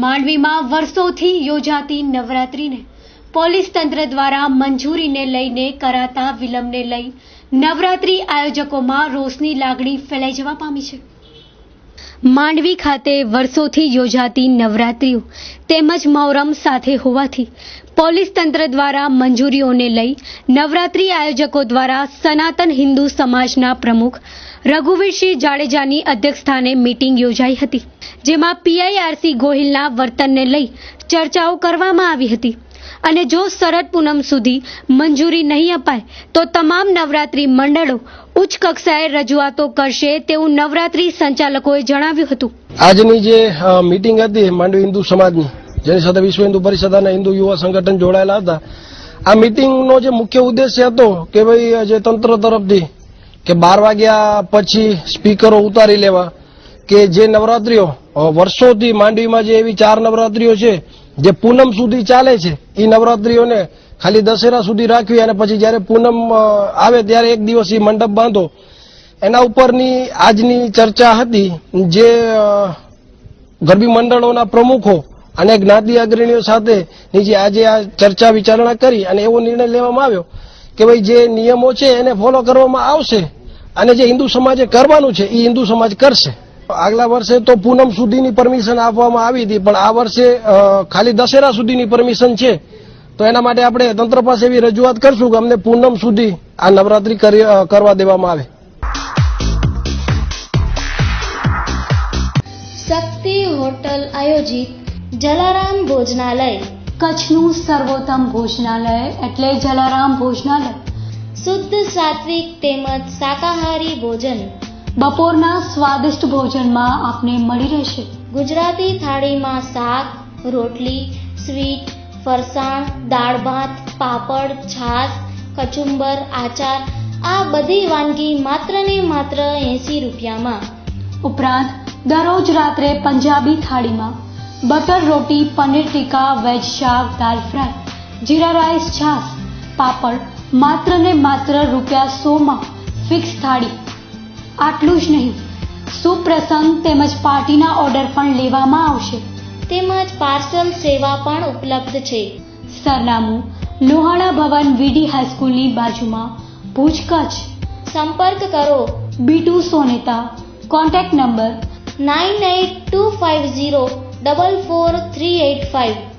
માંડવીમાં વર્ષોથી યોજાતી નવરાત્રીને પોલીસ તંત્ર દ્વારા મંજૂરીને લઈને કરાતા વિલંબને લઈ નવરાત્રી આયોજકોમાં રોષની લાગણી ફેલાઈ જવા પામી છે. માંડવી ખાતે વર્ષોથી યોજાતી નવરાત્રીઓ તેમજ મહોરમ સાથે હોવાથી પોલીસ તંત્ર દ્વારા મંજૂરીઓને લઈ નવરાત્રી આયોજકો દ્વારા સનાતન હિન્દુ સમાજના પ્રમુખ રઘુવીરસિંહ જાડેજાની અધ્યક્ષસ્થાને મીટિંગ યોજાઈ હતી, જેમાં પીઆઈઆરસી ગોહિલના વર્તનને લઈ ચર્ચાઓ કરવામાં આવી હતી અને જો શરદ પૂનમ સુધી મંજૂરી નહીં અપાય તો તમામ નવરાત્રી મંડળો ઉચ્ચ કક્ષાએ રજૂઆતો કરશે તેવું નવરાત્રી સંચાલકોએ જણાવ્યું હતું. આજની જે મીટિંગ હતી માંડવી હિન્દુ સમાજની, જેની સાથે વિશ્વ હિન્દુ પરિષદ અને હિન્દુ યુવા સંગઠન જોડાયેલા હતા, આ મીટિંગનો જે મુખ્ય ઉદ્દેશ્ય હતો કે ભાઈ જે તંત્ર તરફથી કે 12 વાગ્યા પછી સ્પીકરો ઉતારી લેવા, કે જે નવરાત્રીઓ વર્ષોથી માંડવીમાં જે એવી 4 નવરાત્રીઓ છે જે પૂનમ સુધી ચાલે છે, એ નવરાત્રીઓને ખાલી દશેરા સુધી રાખવી અને પછી જયારે પૂનમ આવે ત્યારે એક દિવસ એ મંડપ બાંધો. એના ઉપરની આજની ચર્ચા હતી. જે ગરબી મંડળોના પ્રમુખો અને જ્ઞાતિ અગ્રણીઓ સાથે જે આજે આ ચર્ચા વિચારણા કરી અને એવો નિર્ણય લેવામાં આવ્યો કે ભાઈ જે નિયમો છે એને ફોલો કરવામાં આવશે અને જે હિન્દુ સમાજે કરવાનું છે એ હિન્દુ સમાજ કરશે. આગલા વર્ષે તો પૂનમ સુધીની પરમિશન આપવામાં આવી હતી, પણ આ વર્ષે ખાલી દશેરા સુધીની પરમિશન છે. તો એના માટે આપણે તંત્ર પાસે એવી રજૂઆત કરશું કે અમને પૂનમ સુધી આ નવરાત્રી કરવા દેવામાં આવે. શક્તિ હોટલ આયોજિત જલારામ ભોજનાલય, કચ્છનું સર્વોત્તમ ભોજનાલય એટલે જલારામ ભોજનાલય. શુદ્ધ સાત્વિક તેમજ શાકાહારી ભોજન, બપોરના સ્વાદિષ્ટ ભોજનમાં આપને મળી રહેશે. ગુજરાતી થાળીમાં શાક, રોટલી, સ્વીટ, ફરસાણ, દાળ ભાત, પાપડ, છાશ, કચુંબર, આચાર, આ બધી વાનગી માત્ર ને માત્ર 80 રૂપિયામાં. ઉપરાંત દરરોજ રાત્રે પંજાબી થાળીમાં બટર રોટી, પનીર ટીકા, વેજ શાક, દાલ ફ્રાય, જીરા રાઈસ, છાશ, પાપડ માત્ર ને માત્ર ₹100 ફિક્સ થાળી. આટલું જ નહીં, સુપ્રસંગ તેમજ પાર્ટીના ઓર્ડર પણ લેવામાં આવશે, તેમજ પાર્સલ સેવા પણ ઉપલબ્ધ છે. સરનામું લોહાણા ભવન વીડી હાઈસ્કૂલની બાજુમાં, ભુજ, કચ્છ. સંપર્ક કરો B2 સોનેતા. Contact number 9825044385.